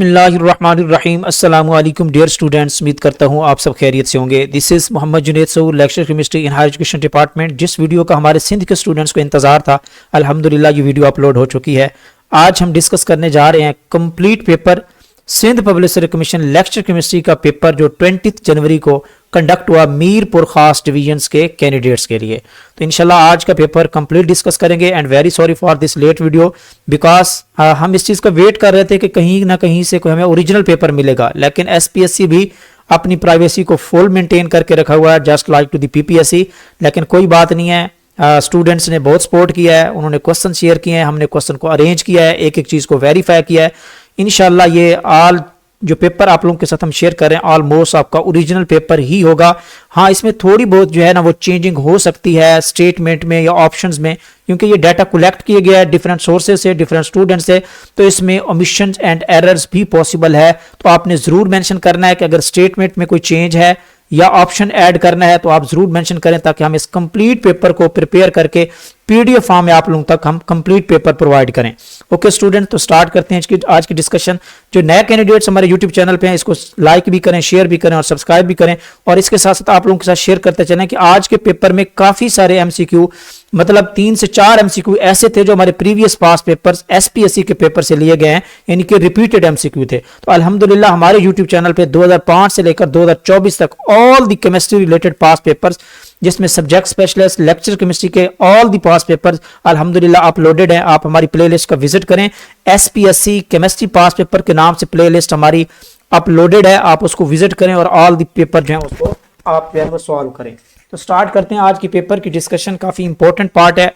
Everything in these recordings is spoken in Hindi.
बिस्मिल्लाहिर्रहमानिर्रहीम अस्सलामु अलैकुम डियर स्टूडेंट्स, उम्मीद करता हूँ आप सब खैरियत से होंगे। This is Mohammad Junaid Saud, lecture chemistry in higher education department. जिस वीडियो का हमारे सिंध के स्टूडेंट्स को इंतजार था, अल्हम्दुलिल्लाह ये वीडियो अपलोड हो चुकी है। आज हम डिस्कस करने जा रहे हैं complete paper Sindh public commission lecture chemistry का पेपर जो 20 जनवरी को कंडक्ट हुआ मीरपुर खास डिवीजन्स के कैंडिडेट्स के लिए। तो इंशाल्लाह आज का पेपर कंप्लीट डिस्कस करेंगे। And very sorry for this late video because हम इस चीज़ का वेट कर रहे थे कि कहीं ना कहीं से कोई हमें ओरिजिनल पेपर मिलेगा, लेकिन एसपीएससी भी अपनी प्राइवेसी को फुल मेंटेन करके रखा हुआ है just like to the PPSC. लेकिन कोई बात नहीं है, स्टूडेंट्स ने बहुत सपोर्ट किया है, उन्होंने क्वेश्चन शेयर किए हैं, हमने क्वेश्चन को अरेंज किया है, एक एक चीज़ को वेरीफाई किया है। इंशाल्लाह ये ऑल जो पेपर आप लोगों के साथ हम शेयर कर रहे हैं ऑलमोस्ट आपका ओरिजिनल पेपर ही होगा। हाँ, इसमें थोड़ी बहुत जो है ना वो चेंजिंग हो सकती है स्टेटमेंट में या ऑप्शंस में, क्योंकि ये डाटा कलेक्ट किया गया है डिफरेंट सोर्सेज से, डिफरेंट स्टूडेंट्स से, तो इसमें ओमिशंस एंड एरर्स भी पॉसिबल है। तो आपने ज़रूर मेंशन करना है कि अगर स्टेटमेंट में कोई चेंज है या ऑप्शन ऐड करना है तो आप जरूर मेंशन करें, ताकि हम इस कंप्लीट पेपर को प्रिपेयर करके पीडीएफ फॉर्म में आप लोगों तक हम कंप्लीट पेपर प्रोवाइड करें। ओके स्टूडेंट, तो स्टार्ट करते हैं आज की डिस्कशन। जो नए कैंडिडेट्स हमारे यूट्यूब चैनल पे हैं, इसको लाइक भी करें, शेयर भी करें और सब्सक्राइब भी करें। और इसके साथ साथ आप लोगों के साथ शेयर करते चलें कि आज के पेपर में काफी सारे एमसीक्यू, मतलब 3 से 4 एमसीक्यू ऐसे थे जो हमारे प्रीवियस पास पेपर्स एसपीएससी के पेपर से लिए गए हैं, यानी कि रिपीटेड एमसीक्यू थे। तो अल्हम्दुलिल्लाह हमारे यूट्यूब चैनल पे 2005 से लेकर 2024 तक all the chemistry related pass papers, जिसमें सब्जेक्ट स्पेशलिस्ट लेक्चर केमिस्ट्री के ऑल द पास पेपर्स अल्हम्दुलिल्लाह अपलोडेड हैं। आप हमारी प्लेलिस्ट का विजिट करें, एसपीएससी केमिस्ट्री पास पेपर के नाम से प्लेलिस्ट हमारी अपलोडेड है, आप उसको विजिट करें और ऑल द पेपर जो है उसको आप जो है वो सॉल्व करें। तो स्टार्ट करते हैं आज की पेपर की डिस्कशन, काफी इंपॉर्टेंट पार्ट है।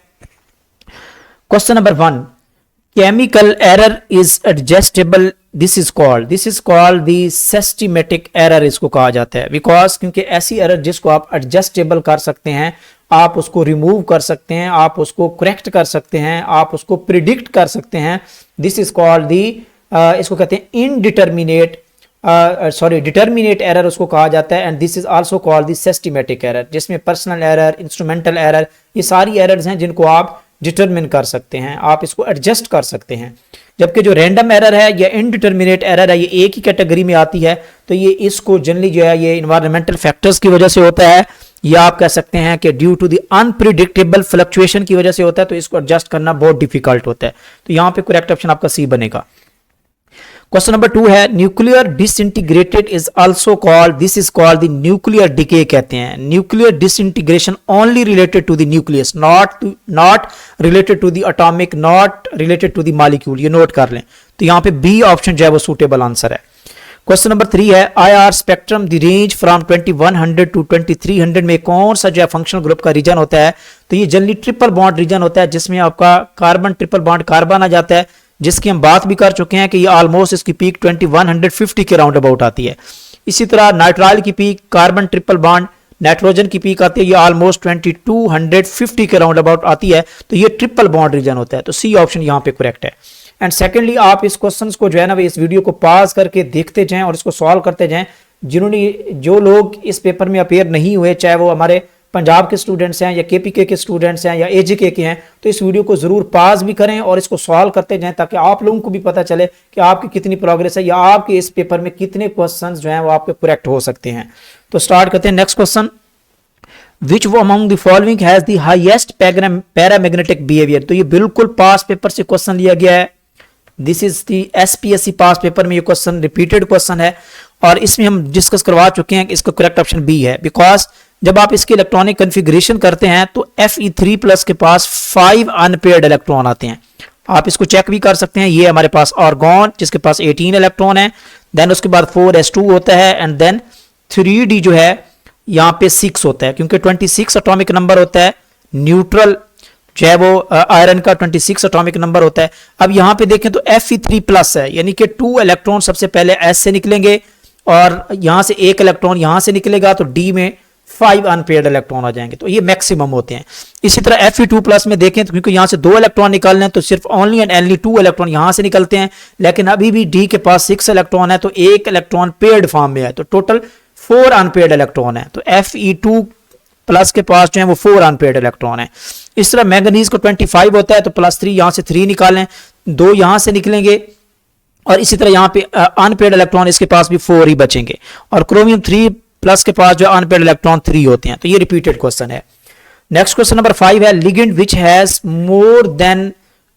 Question number 1, chemical error is adjustable, this is called the systematic error, इसको कहा जाता है। बिकॉज क्योंकि ऐसी एरर जिसको आप एडजस्टेबल कर सकते हैं, आप उसको रिमूव कर सकते हैं, आप उसको करेक्ट कर सकते हैं, आप उसको प्रिडिक्ट कर सकते हैं, दिस इज कॉल्ड दी, इसको कहते हैं इनडिटर्मिनेट डिटर्मिनेट एरर उसको कहा जाता है। And this is also called the systematic error, जिसमें पर्सनल एरर, इंस्ट्रूमेंटल एरर, ये सारी एरर्स हैं जिनको आप डिटरमिन कर सकते हैं, आप इसको एडजस्ट कर सकते हैं। जबकि जो रैंडम एरर है या इनडिटर्मिनेट एरर है, ये एक ही कैटेगरी में आती है। तो ये इसको जनरली जो है ये इन्वायरमेंटल फैक्टर्स की वजह से होता है, या आप कह सकते हैं कि due to the unpredictable fluctuation की वजह से होता है। तो इसको एडजस्ट करना बहुत डिफिकल्ट होता है। तो यहाँ पे करेक्ट ऑप्शन आपका सी बनेगा। क्वेश्चन नंबर 2 है, nuclear disintegrated is also called, this is called the nuclear decay कहते हैं। Nuclear disintegration only related to the nucleus, not related to the atomic, not related to the molecule, ये नोट कर लें। तो यहाँ पे बी ऑप्शन जो है वो सूटेबल आंसर है। क्वेश्चन नंबर 3 है, IR spectrum the range from 2100 to 2300 में कौन सा जो है फंक्शनल ग्रुप का रीजन होता है? तो ये जनरली ट्रिपल बॉन्ड रीजन होता है, जिसमें आपका कार्बन ट्रिपल बॉन्ड कार्बन आ जाता है, जिसकी हम बात भी कर चुके हैं कि ये ऑलमोस्ट इसकी पीक 2150 के राउंड अबाउट आती है। इसी तरह नाइट्राइल की peak carbon triple bond nitrogen की पीक आती है, ये ऑलमोस्ट 2250 के राउंड अबाउट आती है। तो ये ट्रिपल बॉन्ड रीजन होता है। तो सी ऑप्शन यहाँ पे करेक्ट है। एंड सेकेंडली, आप इस क्वेश्चन को जो है ना इस वीडियो को पॉज करके देखते जाएं और इसको सॉल्व करते जाएं। जो लोग इस पेपर में अपेयर नहीं हुए, चाहे वो हमारे पंजाब के स्टूडेंट्स हैं या केपीके के स्टूडेंट्स हैं या एजीके के हैं, तो इस वीडियो को जरूर पॉज भी करें और इसको सॉल्व करते जाएं, ताकि आप लोगों को भी पता चले कि आपकी कितनी प्रोग्रेस है या आपके इस पेपर में कितने क्वेश्चंस जो हैं वो आपके करेक्ट हो सकते हैं। तो स्टार्ट करते हैं next question. Which among the following has the highest paramagnetic behavior? तो ये बिल्कुल पास पेपर से क्वेश्चन लिया गया है। This is the SPSC pass paper में ये क्वेश्चन रिपीटेड क्वेश्चन है और इसमें हम डिस्कस करवा चुके हैं कि इसका करेक्ट ऑप्शन बी है। बिकॉज जब आप इसकी इलेक्ट्रॉनिक कन्फिग्रेशन करते हैं तो Fe3+ के पास 5 अनपेयर्ड इलेक्ट्रॉन आते हैं। आप इसको चेक भी कर सकते हैं। ये हमारे पास आर्गॉन जिसके पास 18 इलेक्ट्रॉन है, देन उसके बाद 4s2 होता है, एंड देन 3d जो है यहाँ पे 6 होता है, क्योंकि 26 एटॉमिक नंबर होता है। न्यूट्रल जो है वो आयरन का 26 एटॉमिक नंबर होता है। अब यहाँ पे देखें तो Fe3+ है, यानी कि 2 इलेक्ट्रॉन सबसे पहले S से निकलेंगे और यहाँ से 1 इलेक्ट्रॉन यहाँ से निकलेगा, तो D में 5 अनपेयर्ड इलेक्ट्रॉन आ जाएंगे। तो ये मैक्सिमम होते हैं। इसी तरह Fe2+ में देखें तो क्योंकि यहाँ से 2 इलेक्ट्रॉन निकालने हैं, तो सिर्फ ओनली एंड ओनली 2 इलेक्ट्रॉन यहाँ से निकलते हैं। लेकिन अभी भी D के पास 6 इलेक्ट्रॉन है, तो 1 इलेक्ट्रॉन पेयर्ड फॉर्म में है, तो टोटल 4 अनपेयर्ड इलेक्ट्रॉन है। तो Fe2+ के पास जो है वो 4 अनपेयर्ड इलेक्ट्रॉन है। इस तरह मैंगनीज को 25 होता है, तो +3 यहाँ से 3 निकालें, 2 यहाँ से निकलेंगे, और इसी तरह यहाँ पे अनपेड इलेक्ट्रॉन इसके पास भी 4 ही बचेंगे, और क्रोमियम 3+ के पास जो अनपेड इलेक्ट्रॉन 3 होते हैं। तो ये रिपीटेड क्वेश्चन है। नेक्स्ट क्वेश्चन नंबर 5 है ligand which has more than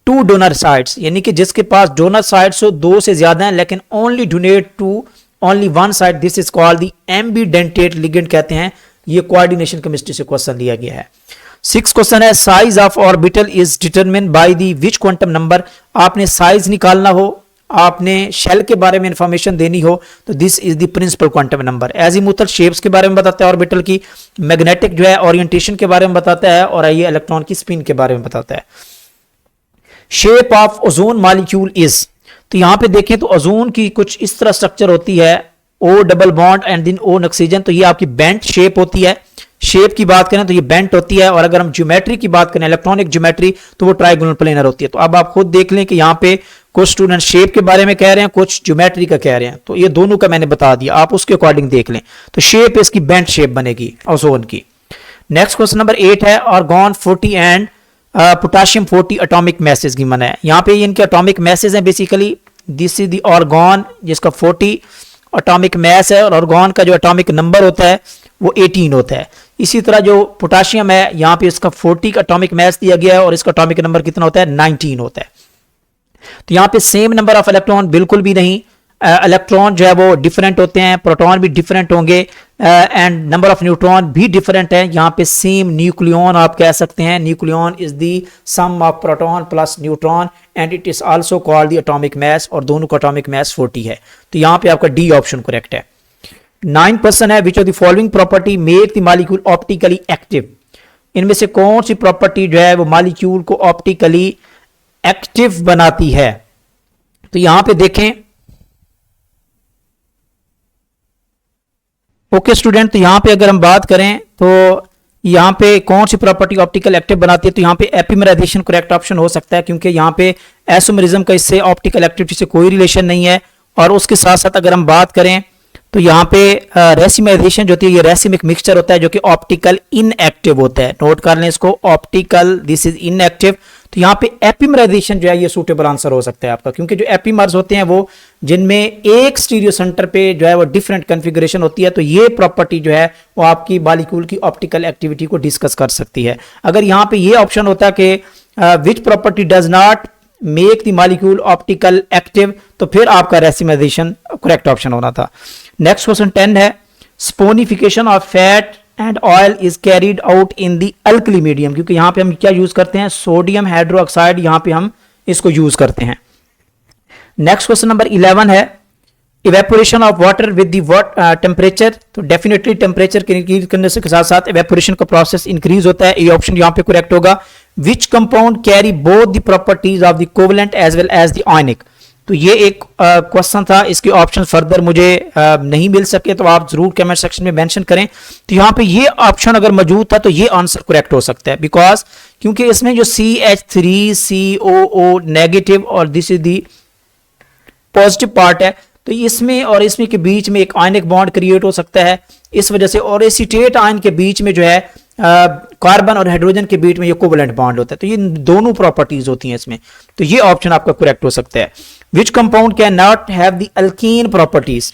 2 donor sites, यानी कि जिसके पास डोनर साइट्स हो 2 से ज्यादा हैं लेकिन only donate to only 1 site, this is called the ambidentate ligand कहते हैं। ये कोऑर्डिनेशन केमिस्ट्री से क्वेश्चन लिया गया है। 6 क्वेश्चन है size of orbital is determine by the which quantum number. आपने साइज निकालना हो, आपने शेल के बारे में इंफॉर्मेशन देनी हो, तो this is the principal quantum number. Azimuthal shapes के बारे में बताता है ऑर्बिटल की, मैग्नेटिक जो है ओरिएंटेशन के बारे में बताता है, और ये इलेक्ट्रॉन की स्पिन के बारे में बताता है। Shape of ozone molecule is, तो यहां पे देखें तो ओजोन की कुछ इस तरह स्ट्रक्चर होती है, O double bond and then O oxygen, तो ये आपकी बेंट शेप होती है। शेप की बात करें तो ये बेंट होती है, और अगर हम ज्योमेट्री की बात करें इलेक्ट्रॉनिक ज्योमेट्री तो वो ट्राइगोनल प्लेनर होती है। तो अब आप खुद देख लें कि यहाँ पे कुछ स्टूडेंट शेप के बारे में कह रहे हैं, कुछ ज्योमेट्री का कह रहे हैं, तो ये दोनों का मैंने बता दिया, आप उसके अकॉर्डिंग देख लें। तो शेप इसकी बेंट शेप बनेगी ओजोन की। नेक्स्ट क्वेश्चन नंबर 8 है argon 40 and potassium 40 atomic masses की मन है। यहाँ पे इनके एटॉमिक मैसेज हैं basically, this is the argon जिसका 40 एटॉमिक मैस है, और आर्गन का जो एटॉमिक नंबर होता है वो 18 होता है। इसी तरह जो पोटाशियम है यहाँ पे इसका 40 का एटॉमिक मैस दिया गया है, और इसका एटॉमिक नंबर कितना होता है 19 होता है। तो यहाँ पे सेम नंबर ऑफ इलेक्ट्रॉन बिल्कुल भी नहीं, इलेक्ट्रॉन जो है वो डिफरेंट होते हैं, प्रोटॉन भी डिफरेंट होंगे, एंड नंबर ऑफ न्यूट्रॉन भी डिफरेंट है। यहाँ पे सेम न्यूक्लियन आप कह सकते हैं, nucleon is the sum of proton plus neutron and it is also called the atomic mass, और दोनों का एटॉमिक मास 40 है। तो यहाँ पे आपका डी ऑप्शन करेक्ट है। 9% है which of the following property make the molecule optically active. इनमें से कौन सी प्रॉपर्टी जो है वो मॉलिक्यूल को ऑप्टिकली एक्टिव बनाती है। तो यहां पे देखें, ओके स्टूडेंट, तो यहां पे अगर हम बात करें तो यहां पे कौन सी प्रॉपर्टी ऑप्टिकल एक्टिव बनाती है, तो यहां पे एपिमेराइजेशन करेक्ट ऑप्शन हो सकता है, क्योंकि यहां पे एसोमेरिज्म का इससे ऑप्टिकल एक्टिविटी से कोई रिलेशन नहीं है। और उसके साथ साथ अगर हम बात करें तो यहाँ पे रेसिमाइजेशन जो होती है, ये रेसिमिक मिक्सचर होता है जो कि ऑप्टिकल इनएक्टिव होता है। नोट कर लें इसको, ऑप्टिकल दिस इज इनएक्टिव। तो यहाँ पे एपिमराइजेशन जो है ये सूटेबल आंसर हो सकता है आपका, क्योंकि जो एपिमर्स होते हैं वो जिनमें एक स्टीरियो सेंटर पे जो है वो डिफरेंट कॉन्फ़िगरेशन होती है, तो ये प्रॉपर्टी जो है वो आपकी मॉलिक्यूल की ऑप्टिकल एक्टिविटी को डिस्कस कर सकती है। अगर यहाँ पे ये ऑप्शन होता कि which property does not make the molecule optical active, तो फिर आपका रेसिमाइजेशन करेक्ट ऑप्शन होना था। नेक्स्ट क्वेश्चन 10 है saponification of fat and oil is carried out in the alkali medium, क्योंकि यहां पे हम क्या यूज करते हैं, सोडियम हाइड्रोक्साइड, यहां पे हम इसको यूज करते हैं। नेक्स्ट क्वेश्चन नंबर 11 है evaporation of water with the temperature. तो डेफिनेटली टेम्परेचर के इंक्रीज करने के साथ साथ इवेपोरेशन का प्रोसेस इंक्रीज होता है, ये ऑप्शन यहां पे करेक्ट होगा। Which compound carry both the properties of the covalent as well as the ionic. तो ये एक क्वेश्चन था, इसके ऑप्शन फर्दर मुझे नहीं मिल सके, तो आप जरूर कमेंट सेक्शन में मेंशन करें। तो यहाँ पे ये ऑप्शन अगर मौजूद था तो ये आंसर करेक्ट हो सकता है, बिकॉज क्योंकि इसमें जो CH3COO नेगेटिव और this is the positive part है, तो इसमें और इसमें के बीच में एक आयनिक बॉन्ड क्रिएट हो सकता है इस वजह से, और एसीटेट आयन के बीच में जो है कार्बन और हाइड्रोजन के बीच में ये कोवेलेंट बॉन्ड होता है। तो ये दोनों प्रॉपर्टीज होती हैं इसमें, तो ये ऑप्शन आपका करेक्ट हो सकता है। Which compound can not have the alkyne properties.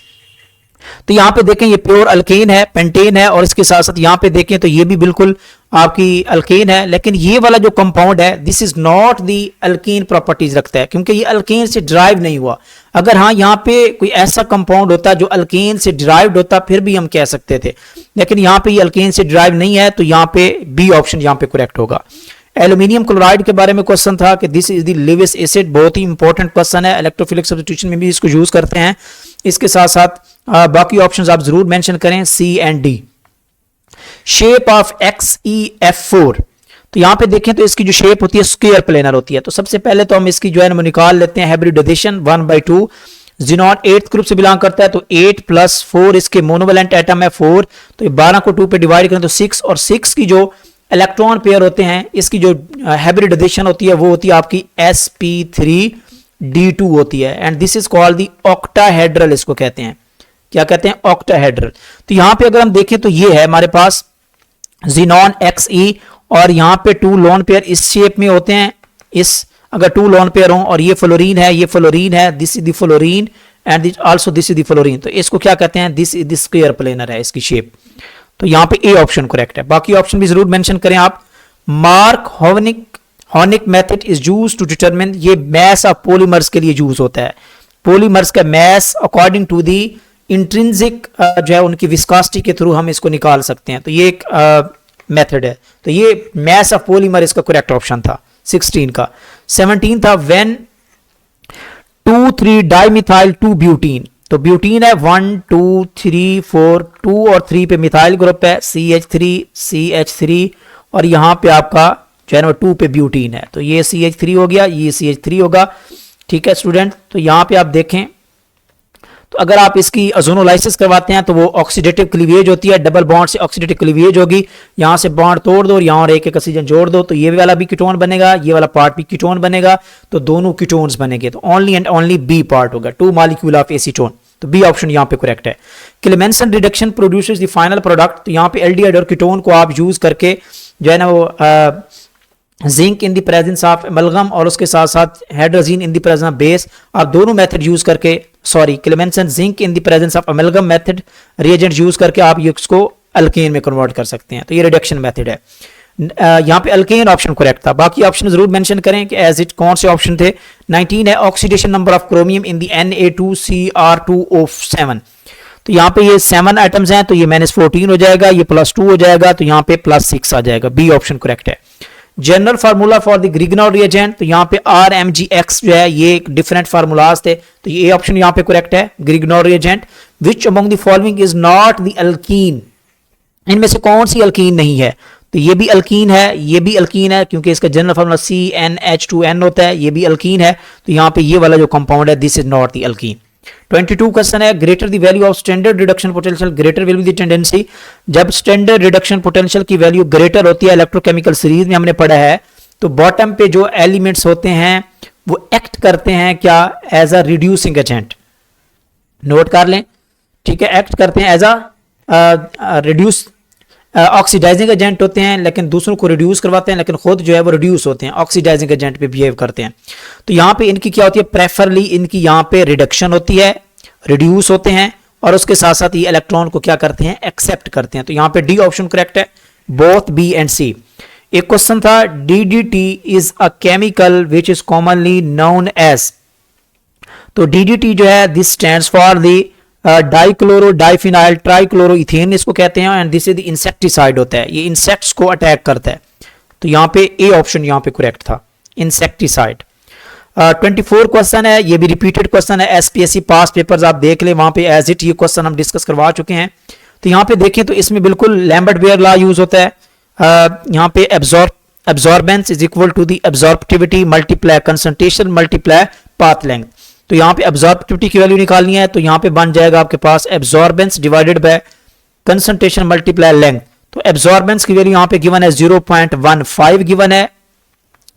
तो यहां पे देखें ये प्योर अल्केन है, पेंटेन है, और इसके साथ साथ यहां पे देखें तो ये भी बिल्कुल आपकी अल्केन है, लेकिन ये वाला जो कंपाउंड है this is not the alkane properties रखता है, क्योंकि ये अल्केन से डिराइव नहीं हुआ। अगर हाँ यहाँ पे कोई ऐसा कंपाउंड होता जो अल्केन से डिराइव्ड होता फिर भी हम कह सकते थे, लेकिन यहाँ पे ये अल्केन से डिराइव नहीं है, तो यहाँ पे बी ऑप्शन यहाँ पे करेक्ट होगा। एल्यूमिनियम क्लोराइड के बारे में क्वेश्चन था कि this is the Lewis acid, बहुत ही इंपॉर्टेंट क्वेश्चन है, इलेक्ट्रोफिलिक सब्स्टिट्यूशन में भी इसको यूज करते हैं। इसके साथ साथ बाकी ऑप्शंस आप जरूर मेंशन करें, C and D. Shape of XeF4, तो यहां पे देखें तो इसकी जो शेप होती है स्क्वायर प्लेनर होती है। तो सबसे पहले तो हम इसकी जो है ना निकाल लेते हैं हाइब्रिडाइजेशन 1/2। जिनॉन 8th ग्रुप से बिलोंग करता है, तो 8 + 4 इसके मोनोवेलेंट एटम है 4, तो 12 को 2 पे डिवाइड करें तो 6, और 6 की जो इलेक्ट्रॉन पेयर होते हैं इसकी जो हाइब्रिडाइजेशन होती है वो होती है आपकी sp3d2 होती है, and this is called the octahedral, इसको कहते हैं, क्या कहते हैं, ऑक्टाहेड्रल। तो यहां पे अगर हम देखें तो ये है हमारे पास जिनॉन Xe, और यहां पे 2 लोन पेयर इस शेप में होते हैं, इस अगर 2 लोन पेयर हो और ये फ्लोरीन है, ये फ्लोरीन है, this is the fluorine and also this is the fluorine, तो इसको क्या कहते हैं, this is the square planar है इसकी शेप। तो यहाँ पे ए ऑप्शन करेक्ट है। बाकी ऑप्शन भी जरूर मेंशन करें आप। Mark Houwink method is used to determine, ये मैस ऑफ पॉलीमर्स के लिए यूज होता है। पॉलीमर्स का mass according to the intrinsic जो है उनकी विस्कोसिटी के थ्रू हम इसको निकाल सकते हैं। तो ये एक मेथड है। तो ये मैस ऑफ पॉलीमर इसका करेक्ट ऑप्शन था 16 का। 17 था व्हेन 2,3 डाइमिथाइल 2 ब्यूटीन, तो ब्यूटीन है 1 2 3 4, 2 और 3 पे मिथाइल ग्रुप है CH3 और यहां पे आपका जो है ना 2 पे ब्यूटीन है, तो ये CH3 हो गया, ये CH3 होगा। ठीक है स्टूडेंट, तो यहां पे आप देखें तो अगर आप इसकी ओजोनोलाइसिस करवाते हैं तो वो ऑक्सीडेटिव क्लीवेज होती है, डबल बॉन्ड से ऑक्सीडेटिव क्लीवेज होगी, यहां से बॉन्ड तोड़ दो और यहां और एक ऑक्सीजन जोड़ दो, तो ये वाला भी कीटोन बनेगा, ये वाला पार्ट भी कीटोन बनेगा, तो दोनों कीटोन्स बनेंगे। तो only and only B part होगा, 2 मॉलिक्यूल ऑफ एसीटोन, तो बी ऑप्शन यहां पे करेक्ट है। Clemmensen reduction produces the final product, तो यहां पे एल्डिहाइड और कीटोन को आप यूज करके जो है ना वो zinc in the presence of amalgam और उसके साथ साथ hydrogen in the presence of base, आप दोनों मेथड यूज करके, sorry Clemmensen zinc in the presence of amalgam method reagent use करके आप इसको अल्केन में कन्वर्ट कर सकते हैं। तो ये रिडक्शन मेथड है। यहाँ पे अल्केन ऑप्शन करेक्ट था। बाकी ऑप्शन जरूर मेंशन करें कि एज इट कौन से ऑप्शन थे। 19 है oxidation number of chromium in the Na2Cr2O7, तो यहाँ पे ये 7 एटम्स हैं, तो ये -14 हो जाएगा, ये +2 हो जाएगा, तो यहाँ पे +6 आ जाएगा। बी ऑप्शन करेक्ट है। General formula for the Grignard reagent, तो यहाँ पे RMgX जो है ये डिफरेंट फार्मूलाज थे, तो ये ऑप्शन यहाँ पे करेक्ट है Grignard reagent. Which among the following is not the alkene, इनमें से कौन सी अल्कीन नहीं है, तो ये भी अल्कीन है, ये भी अल्कीन है, क्योंकि इसका जनरल फार्मूला CnH2n होता है, ये भी अल्कीन है, तो यहाँ पे ये वाला जो कंपाउंड है this is not the alkene. 22 question है greater the value of standard reduction potential greater will be the tendency, जब स्टैंडर्ड रिडक्शन पोटेंशियल की वैल्यू ग्रेटर होती है, इलेक्ट्रोकेमिकल सीरीज में हमने पढ़ा है, तो बॉटम पे जो एलिमेंट्स होते हैं वो एक्ट करते हैं क्या, as a reducing agent, note कर लें। ठीक है, एक्ट करते हैं as a reduce oxidizing agent होते हैं, लेकिन दूसरों को रिड्यूस करवाते हैं, लेकिन खुद जो है वो रिड्यूस होते हैं, ऑक्सीडाइजिंग एजेंट पे बिहेव करते हैं। तो यहाँ पे इनकी क्या होती है, प्रेफरली इनकी यहाँ पे रिडक्शन होती है, रिड्यूस होते हैं, और उसके साथ साथ ये इलेक्ट्रॉन को क्या करते हैं, एक्सेप्ट करते हैं। तो यहाँ पे डी ऑप्शन करेक्ट है, बोथ बी एंड सी। एक क्वेश्चन था DDT is a chemical which is commonly known as, तो DDT जो है this stands for the dichloro diphenyl trichloroethane इसको कहते हैं, and this is the insecticide होता है, ये इंसेक्ट्स को अटैक करता है। तो यहाँ पे ए ऑप्शन यहाँ पे करेक्ट था, इंसेक्टिसाइड। 24 क्वेश्चन है, ये भी रिपीटेड क्वेश्चन है, SPSC पास पेपर्स आप देख ले, वहां पे एज इट ये क्वेश्चन हम डिस्कस करवा चुके हैं। तो यहाँ पे देखें तो इसमें बिल्कुल लैम्बर्ट बेयर लॉ यूज होता है। यहाँ पे absorbance is equal to the absorptivity multiply concentration multiply path length, तो यहाँ पे एब्जॉर्बिविटी की वैल्यू निकालनी है, तो यहाँ पे बन जाएगा आपके पास absorbance divided by concentration multiply length. तो एब्जॉर्बेंस की वैल्यू यहाँ पे गिवन है 0.15 गिवन है,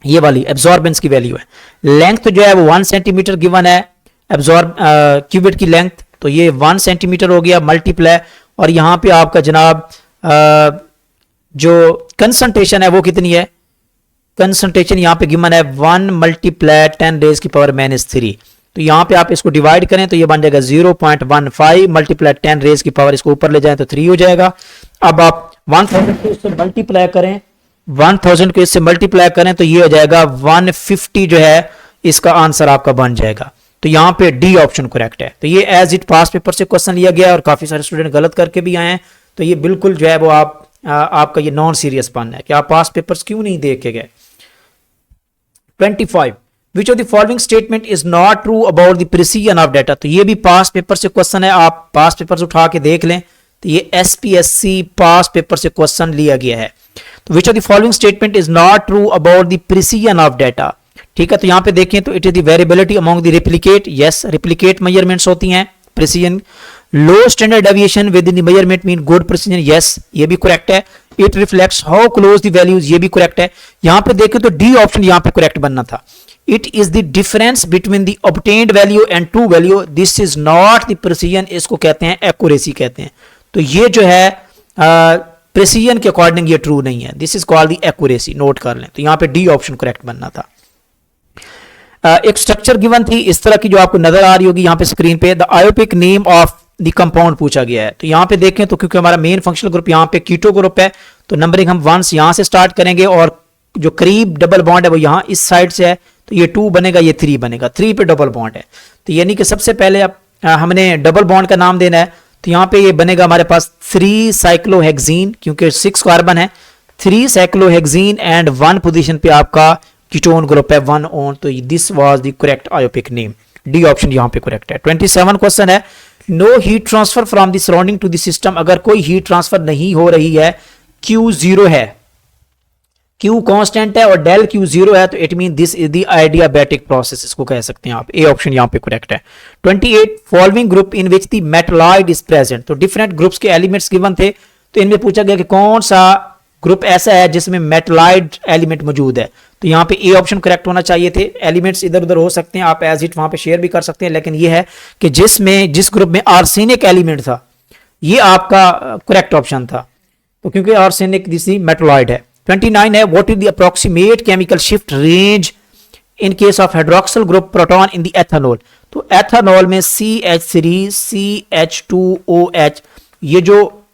ये वाली एब्जॉर्बेंस की वैल्यू है। लेंथ जो है वो 1 सेंटीमीटर गिवन है, क्यूबिट की लेंथ, तो ये 1 सेंटीमीटर हो गया मल्टीप्लाई, और यहाँ पे आपका जनाब जो कंसंट्रेशन है वो कितनी है, कंसंट्रेशन यहाँ पे गिवन है 1 मल्टीप्लाई 10 रेज की पावर -3, तो यहाँ पे आप इसको डिवाइड करें तो ये बन जाएगा 0.15 मल्टीप्लाई 10 रेज की पावर, इसको ऊपर ले जाएं तो 3 हो जाएगा। अब आप 1000 को इससे मल्टीप्लाई करें, 1000 को इससे मल्टीप्लाई करें तो ये हो जाएगा 150 जो है इसका आंसर आपका बन जाएगा। तो यहाँ पे डी ऑप्शन करेक्ट है। तो ये एज इट पास पेपर से क्वेश्चन लिया गया और काफी सारे स्टूडेंट गलत करके भी आए हैं, तो ये बिल्कुल जो है वो आपका ये नॉन सीरियस पन है कि आप पास पेपर्स क्यों नहीं देख के गए। 25 which of the following statement is not true about the precision of data, तो ये भी पास पेपर से क्वेश्चन है, आप पास पेपर उठा के देख लें, तो ये SPSC पास पेपर से क्वेश्चन लिया गया है। तो which of the following statement is not true about the precision of data, ठीक है, तो यहां पे देखें तो it is the variability among the replicate, yes replicate measurements होती हैं, precision low standard deviation with in the measurement mean good precision, yes ये भी करेक्ट है। It reflects how close the values, ये भी करेक्ट है। यहां पे देखें तो डी ऑप्शन यहां पे करेक्ट बनना था। It is the difference between the obtained value and true value, this is not the precision, इसको कहते हैं एक्यूरेसी कहते हैं। तो ये जो है प्रिसीजन के अकॉर्डिंग ये ट्रू नहीं है, this is called the accuracy, note कर लें। तो यहां पे डी ऑप्शन करेक्ट बनना था। एक स्ट्रक्चर गिवन थी इस तरह की जो आपको नजर आ रही होगी यहाँ पे स्क्रीन पे, the IUPAC name of the compound पूछा गया है। तो यहाँ पे देखें तो क्योंकि हमारा मेन फंक्शनल ग्रुप यहाँ पे कीटो ग्रुप है, तो नंबरिंग हम 1 यहाँ से स्टार्ट करेंगे और जो करीब डबल बॉन्ड है वो यहाँ इस साइड से है, तो ये 2 बनेगा, ये 3 बनेगा, 3 पे डबल बॉन्ड है। तो यानी कि सबसे पहले अब हमने डबल बॉन्ड का नाम देना है, तो यहाँ पे ये बनेगा हमारे पास 3 साइक्लोहेक्सीन, क्योंकि 6 कार्बन है, 3 साइक्लोहेक्सीन एंड 1 पोजीशन पे आपका कीटोन ग्रुप है 1 ऑन। तो this was the correct IUPAC name, D option यहाँ पे करेक्ट है। 27 क्वेश्चन है, no heat transfer from the surrounding to the system, अगर कोई हीट ट्रांसफर नहीं हो रही है, Q 0 है, Q कांस्टेंट है और डेल Q 0 है, तो it mean this is the adiabatic process, इसको कह सकते हैं आप। ए ऑप्शन यहाँ पे करेक्ट है। 28 following group in which the metalloid is present, तो डिफरेंट ग्रुप्स के एलिमेंट्स गिवन थे, तो इनमें पूछा गया कि कौन सा ग्रुप ऐसा है जिसमें मेटलॉइड एलिमेंट मौजूद है, तो यहाँ पे ए ऑप्शन करेक्ट होना चाहिए थे। एलिमेंट्स इधर उधर हो सकते हैं, आप एज इट वहां पे शेयर भी कर सकते हैं, लेकिन ये है कि जिस ग्रुप में आर्सेनिक एलिमेंट था, ये आपका करेक्ट ऑप्शन था, तो क्योंकि आर्सेनिक दिस मेटलॉइड है। 29 है, what is the approximate chemical shift range in case of hydroxyl group proton in the ethanol, तो एथेनॉल में CH3 CH2OH, ये जो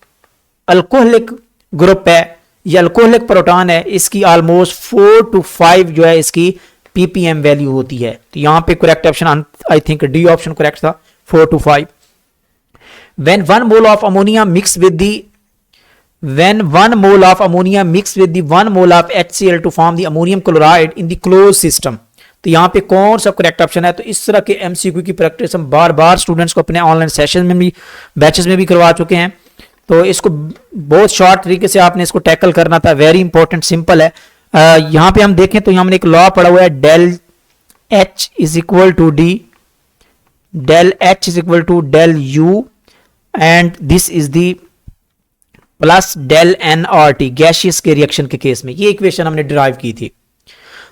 अल्कोहलिक ग्रुप है, ये अल्कोहलिक प्रोटॉन है, इसकी ऑलमोस्ट 4 to 5 जो है इसकी ppm वैल्यू होती है, तो यहां पे correct option I think D option correct था, 4 to 5। when 1 mole of ammonia mixed with the 1 mole of HCl to form the ammonium chloride in the closed system, तो यहां पे कौन सा करेक्ट ऑप्शन है। तो इस तरह के MCQ की प्रैक्टिस हम बार बार स्टूडेंट्स को अपने ऑनलाइन सेशन में भी, बैचेस में भी करवा चुके हैं, तो इसको बहुत शॉर्ट तरीके से आपने इसको टैकल करना था, वेरी इंपॉर्टेंट, सिंपल है। यहां पे हम देखें तो हमने एक लॉ पढ़ा हुआ है, del H is equal to D, del H is equal to del U and this is the plus del NRT, gaseous के रिएक्शन के केस में ये इक्वेशन हमने डिराइव की थी।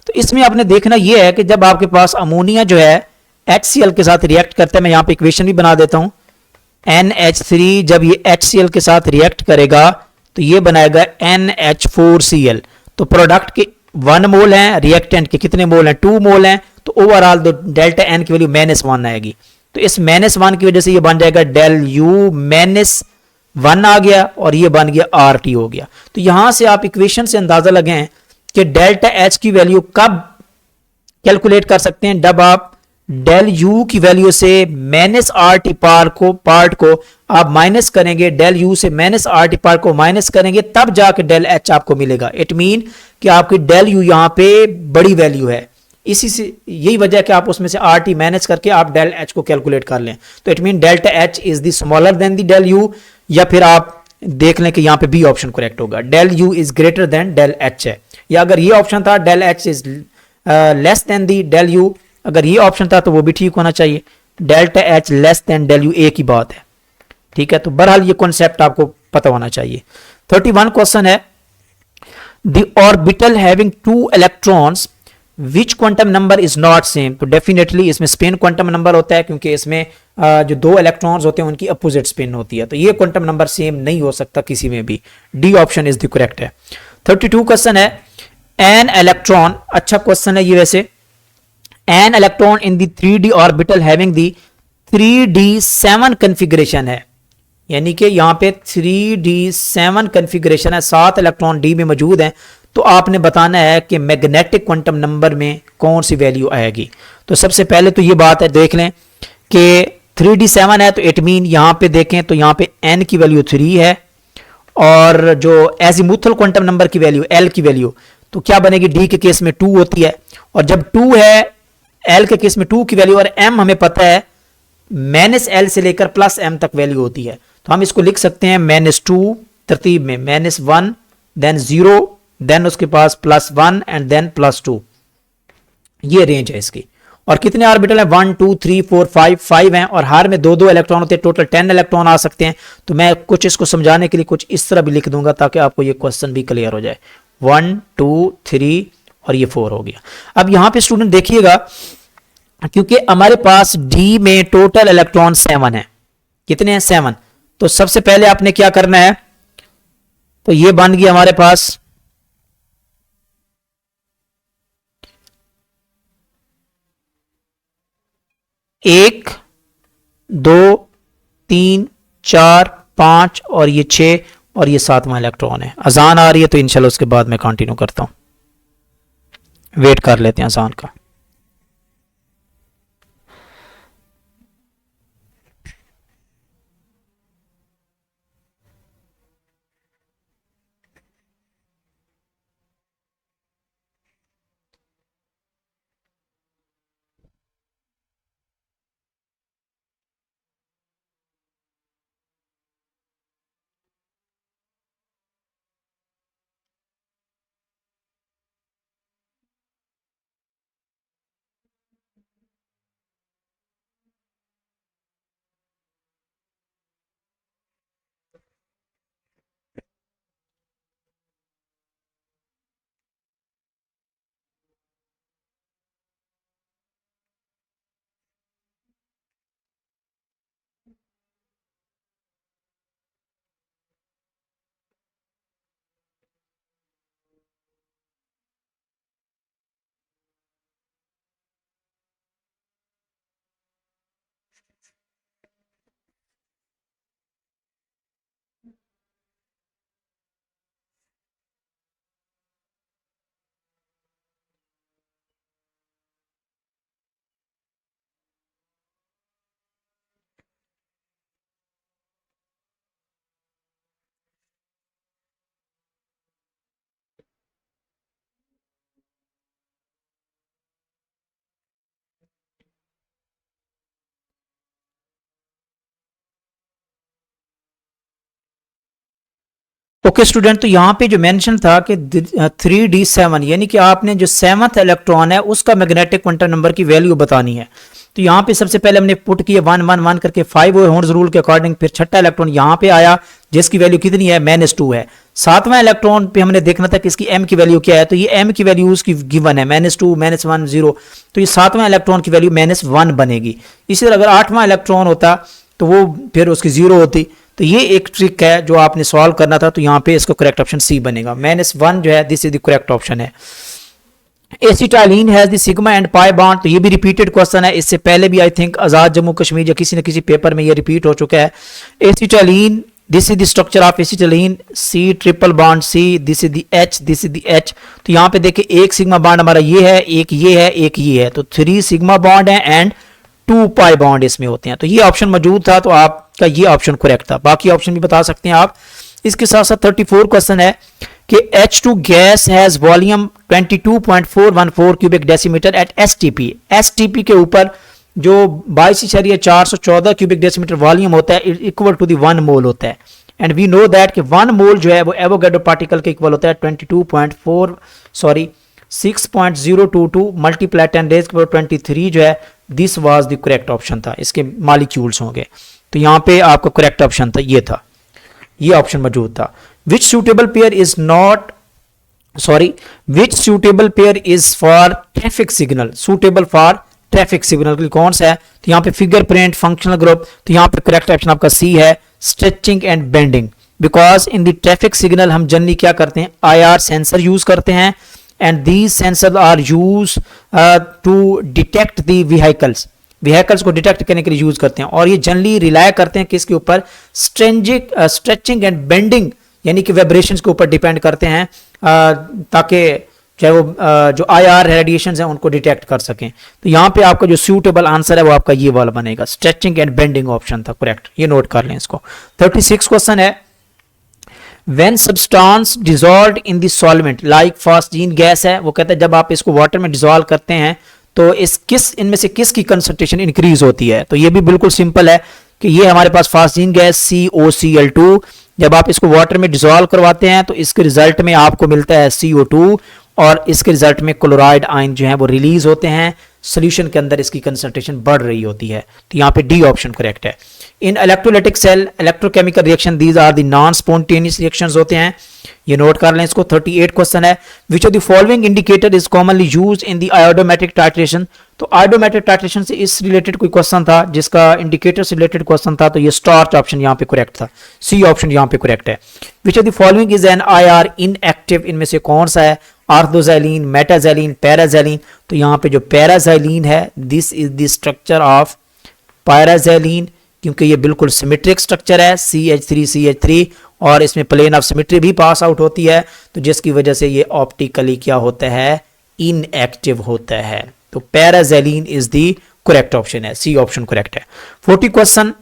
तो इसमें आपने देखना यह है कि जब आपके पास अमोनिया जो है HCl के साथ रिएक्ट करता है, मैं यहां पे इक्वेशन भी बना देता हूं, NH3 जब ये HCl के साथ रिएक्ट करेगा तो ये बनाएगा NH4Cl, तो प्रोडक्ट के 1 मोल हैं, रिएक्टेंट के कितने मोल हैं, 2 मोल हैं, तो ओवरऑल डेल्टा N की वैल्यू -1 आएगी, तो इस -1 की वजह से ये बन जाएगा डेल U -1 आ गया और ये बन गया RT हो गया। तो यहां से आप इक्वेशन से अंदाजा लगाएं कि डेल्टा H की वैल्यू कब कैलकुलेट कर सकते हैं, जब आप डेल U की वैल्यू से -RT पार्ट को आप माइनस करेंगे, डेल U से -RT पार्ट को माइनस करेंगे, तब जाके डेल H आपको मिलेगा। इट मीन कि आपकी डेल U यहां पे बड़ी वैल्यू है, इसी से यही वजह है कि आप उसमें से RT माइनस करके आप डेल H को कैलकुलेट कर लें, तो it mean delta H is the smaller than the del U, या फिर आप देख लें कि यहां पे बी ऑप्शन करेक्ट होगा, del U is greater than del H है, या अगर ये ऑप्शन था del H is less than the del U, अगर ये ऑप्शन था तो वो भी ठीक होना चाहिए, delta H less than del U एक ही बात है, ठीक है। तो बहरहाल ये कॉन्सेप्ट आपको पता होना चाहिए। 31 क्वेश्चन है, the orbital having 2 electrons which quantum number is not same, तो डेफिनेटली इसमें स्पिन क्वांटम नंबर होता है, क्योंकि इसमें जो 2 इलेक्ट्रॉन्स होते हैं उनकी अपोजिट स्पिन होती है, तो ये क्वांटम नंबर सेम नहीं हो सकता किसी में भी, D option is the correct है। 32 क्वेश्चन है, एन इलेक्ट्रॉन, अच्छा क्वेश्चन है ये वैसे, an electron in the 3D orbital having the 3D7 configuration है, यानी कि यहां पे 3D7 कॉन्फ़िगरेशन है, 7 इलेक्ट्रॉन डी में मौजूद हैं, तो आपने बताना है कि मैग्नेटिक क्वांटम नंबर में कौन सी वैल्यू आएगी। तो सबसे पहले तो ये बात है, देख लें कि 3D7 है, तो इट मीन यहां पे देखें तो यहां पे n की वैल्यू 3 है, और जो एजीमुथल क्वांटम नंबर की वैल्यू l की वैल्यू तो क्या बनेगी, d के केस में 2 होती है, और जब 2 है l के केस में 2 की वैल्यू, और m हमें पता है -l से लेकर +m तक वैल्यू होती है, तो हम इसको लिख सकते हैं -2 तरतीब में, -1 देन 0 देन उसके पास +1 एंड देन +2, ये रेंज है इसकी। और कितने ऑर्बिटल हैं, 1 2 3 4 5 हैं, और हर में 2 इलेक्ट्रॉन होते हैं, टोटल 10 इलेक्ट्रॉन आ सकते हैं। तो मैं कुछ इसको समझाने के लिए कुछ इस तरह भी लिख दूंगा ताकि आपको ये क्वेश्चन भी क्लियर हो जाए, 1 2 3 और ये 4 हो गया। अब यहां पे स्टूडेंट देखिएगा, क्योंकि हमारे पास डी में टोटल इलेक्ट्रॉन 7 है, कितने हैं, 7, तो सबसे पहले आपने क्या करना है, तो ये बन गया हमारे पास 1 2 3 4 5 और ये 6 और ये 7वां इलेक्ट्रॉन है। अजान आ रही है तो इंशाल्लाह उसके बाद मैं कंटिन्यू करता हूं। वेट कर लेते हैं अजान का। ओके स्टूडेंट, तो यहाँ पे जो मेंशन था कि 3d7 यानी कि आपने जो 7th इलेक्ट्रॉन है उसका मैग्नेटिक क्वांटम नंबर की वैल्यू बतानी है। तो यहाँ पे सबसे पहले हमने पुट किया 1 1 1 करके 5 हॉर्न्स रूल के अकॉर्डिंग। फिर छठा इलेक्ट्रॉन यहाँ पे आया जिसकी वैल्यू कितनी है, -2 है। 7वां इलेक्ट्रॉन पे हमने देखना था कि इसकी m की वैल्यू क्या है, तो ये m की वैल्यू उसकी गिवन है -2 -1 0, तो ये 7वां इलेक्ट्रॉन की वैल्यू -1 बनेगी। इसी तरह अगर 8वां इलेक्ट्रॉन होता तो वो फिर उसकी 0 होती। तो ये एक ट्रिक है जो आपने सॉल्व करना था। तो यहाँ पे इसको करेक्ट ऑप्शन सी बनेगा, -1 जो है this is the correct option है। Acetylene has the sigma and pi bond, तो ये भी रिपीटेड क्वेश्चन है। इससे पहले भी आई थिंक आजाद जम्मू कश्मीर या किसी न किसी पेपर में ये रिपीट हो चुका है। Acetylene, this is the structure of acetylene, C triple bond C, this is the H, this is the H। तो यहाँ पे देखिए एक सिग्मा बॉन्ड हमारा ये है, एक ये है, एक ये है, तो 3 सिग्मा बॉन्ड है एंड 2 पाई बॉन्ड इसमें होते हैं। तो ये ऑप्शन मौजूद था, तो आपका ये ऑप्शन करेक्ट था। बाकी ऑप्शन भी बता सकते हैं आप। इसके साथ साथ 34 क्वेश्चन है कि H2 gas has volume 22.414 cubic decimetre at STP। STP के ऊपर जो 22.414 क्यूबिक डेसीमीटर वॉल्यूम होता है इक्वल टू द 1 मोल होता है। एंड वी नो दैट कि 1 मोल जो है वो एवोगैड्रो पार्टिकल के इक्वल होता है 6.022 मल्टीप्लाई 10⁻23 जो है this was the correct option था। इसके मॉलिक्यूल्स होंगे। तो यहाँ पे आपका करेक्ट ऑप्शन था, ये था, ये ऑप्शन मौजूद था। Which suitable pair is not which suitable pair is for traffic signal, suitable for traffic signal के लिए कौन सा है? तो यहाँ पे फिंगरप्रिंट, फंक्शनल ग्रुप, तो यहाँ पे करेक्ट ऑप्शन आपका सी है, stretching and bending. Because in the traffic signal हम जनरली क्या करते हैं, IR सेंसर यूज करते हैं and these sensor are use to detect the vehicles को डिटेक्ट करने के लिए यूज करते हैं। और ये जनरली रिलाय करते हैं किसके ऊपर, स्ट्रेचिंग एंड बेंडिंग यानी कि वाइब्रेशंस के ऊपर डिपेंड करते हैं, ताकि चाहे वो जो IR रेडिएशन है उनको डिटेक्ट कर सकें। तो यहाँ पे आपका जो सूटेबल आंसर है वो आपका ये वाला बनेगा, स्ट्रेचिंग एंड बेंडिंग ऑप्शन था करेक्ट। ये नोट कर लें इसको। 36 क्वेश्चन है, When substance dissolved in the solvent like phosgene gas है, वो कहता है जब आप इसको वाटर में डिसॉल्व करते हैं तो इनमें से किसकी कंसंट्रेशन इंक्रीज होती है? तो ये भी बिल्कुल सिंपल है कि ये हमारे पास फास्जीन गैस COCl2, जब आप इसको वाटर में डिसॉल्व करवाते हैं तो इसके रिजल्ट में आपको मिलता है CO2 और इसके रिजल्ट में क्लोराइड आयन जो है वो रिलीज होते हैं, सोल्यूशन के अंदर इसकी कंसंट्रेशन बढ़ रही होती है। तो यहाँ पे डी ऑप्शन करेक्ट है। In electrolytic cell electrochemical reaction these are the non spontaneous reactions होते हैं, ये नोट कर लें इसको। 38 क्वेश्चन है, which of the following indicator is commonly used in the आयोडोमेट्रिक titration. तो आयोडोमेट्रिक टाइट्रेशन से इस रिलेटेड कोई क्वेश्चन था जिसका इंडिकेटर से रिलेटेड क्वेश्चन था, तो ये स्टार्च ऑप्शन यहाँ पे करेक्ट था, सी ऑप्शन यहाँ पे करेक्ट है। Which of the following is an IR inactive, इनमें से कौन सा है, ऑर्थोजैलिन, मेटाजैलिन, पैराजैलिन। तो यहाँ पे जो पैराजैलिन है this is the structure of paraxylene, क्योंकि ये बिल्कुल सिमेट्रिक स्ट्रक्चर है CH3 और इसमें प्लेन ऑफ सिमेट्री भी पास आउट होती है, तो जिसकी वजह से ये ऑप्टिकली क्या होता है, इनएक्टिव होता है। तो पैराजेलिन इज दी करेक्ट ऑप्शन है, सी ऑप्शन करेक्ट है। 40 क्वेश्चन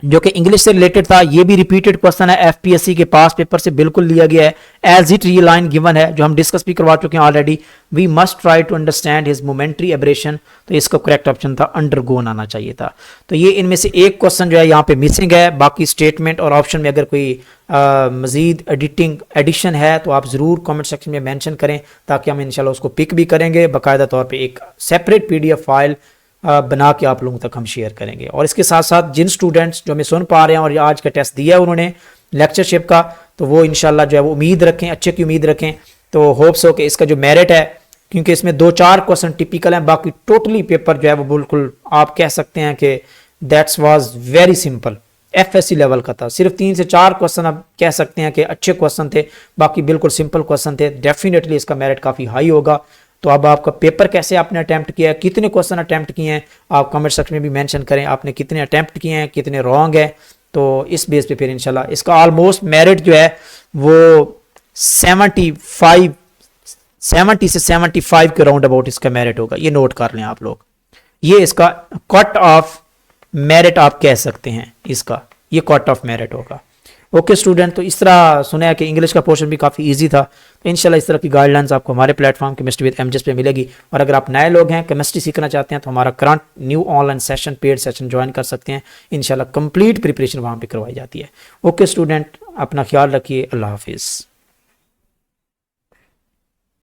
जो कि इंग्लिश से रिलेटेड था, ये भी रिपीटेड क्वेश्चन है, एफपीएससी के पास पेपर से बिल्कुल लिया गया है। एज इट ये लाइन गिवन है जो हम डिस्कस भी करवा चुके हैं already, we must try to understand his momentary aberration, तो इसका करेक्ट ऑप्शन था अंडरगोन आना चाहिए था। तो ये इनमें से एक क्वेश्चन जो है यहाँ पे मिसिंग है, बाकी स्टेटमेंट और ऑप्शन में अगर कोई मजीद एडिशन है तो आप ज़रूर कमेंट सेक्शन में मेंशन करें, ताकि हम इंशाल्लाह उसको पिक भी करेंगे, बाकायदा तौर पे एक सेपरेट PDF फाइल बना के आप लोगों तक हम शेयर करेंगे। और इसके साथ साथ जिन स्टूडेंट्स जो हमें सुन पा रहे हैं और आज का टेस्ट दिया है उन्होंने लेक्चरशिप का, तो वो इंशाल्लाह जो है वो उम्मीद रखें, अच्छे की उम्मीद रखें। तो होप्स हो कि इसका जो मेरिट है, क्योंकि इसमें 2-4 क्वेश्चन टिपिकल हैं, बाकी टोटली पेपर जो है वो बिल्कुल आप कह सकते हैं कि that's was very simple, FSC level का था। सिर्फ 3 से 4 क्वेश्चन आप कह सकते हैं कि अच्छे क्वेश्चन थे, बाकी बिल्कुल सिंपल क्वेश्चन थे। डेफिनेटली इसका मेरिट काफ़ी हाई होगा। तो अब आपका पेपर कैसे आपने अटेम्प्ट किया है, कितने क्वेश्चन अटेम्प्ट किए हैं, आप कमेंट सेक्शन में भी मेंशन करें, आपने कितने अटेम्प्ट किए हैं, कितने रॉन्ग है। तो इस बेस पे फिर इंशाल्लाह इसका ऑलमोस्ट मेरिट जो है वो 70 से 75 के राउंड अबाउट इसका मेरिट होगा। ये नोट कर लें आप लोग, ये इसका कट ऑफ मेरिट आप कह सकते हैं, इसका ये कट ऑफ मेरिट होगा। ओके स्टूडेंट, तो इस तरह सुना कि इंग्लिश का पोर्शन भी काफ़ी इजी था। तो इंशाल्लाह इस तरह की गाइडलाइंस आपको हमारे प्लेटफॉर्म केमिस्ट्री विद MJS पे मिलेगी। और अगर आप नए लोग हैं, केमिस्ट्री सीखना चाहते हैं, तो हमारा current new online session, paid session join कर सकते हैं। इंशाल्लाह कंप्लीट प्रिपरेशन वहाँ पे करवाई जाती है। ओके स्टूडेंट, अपना ख्याल रखिए, अल्लाह हाफिज़।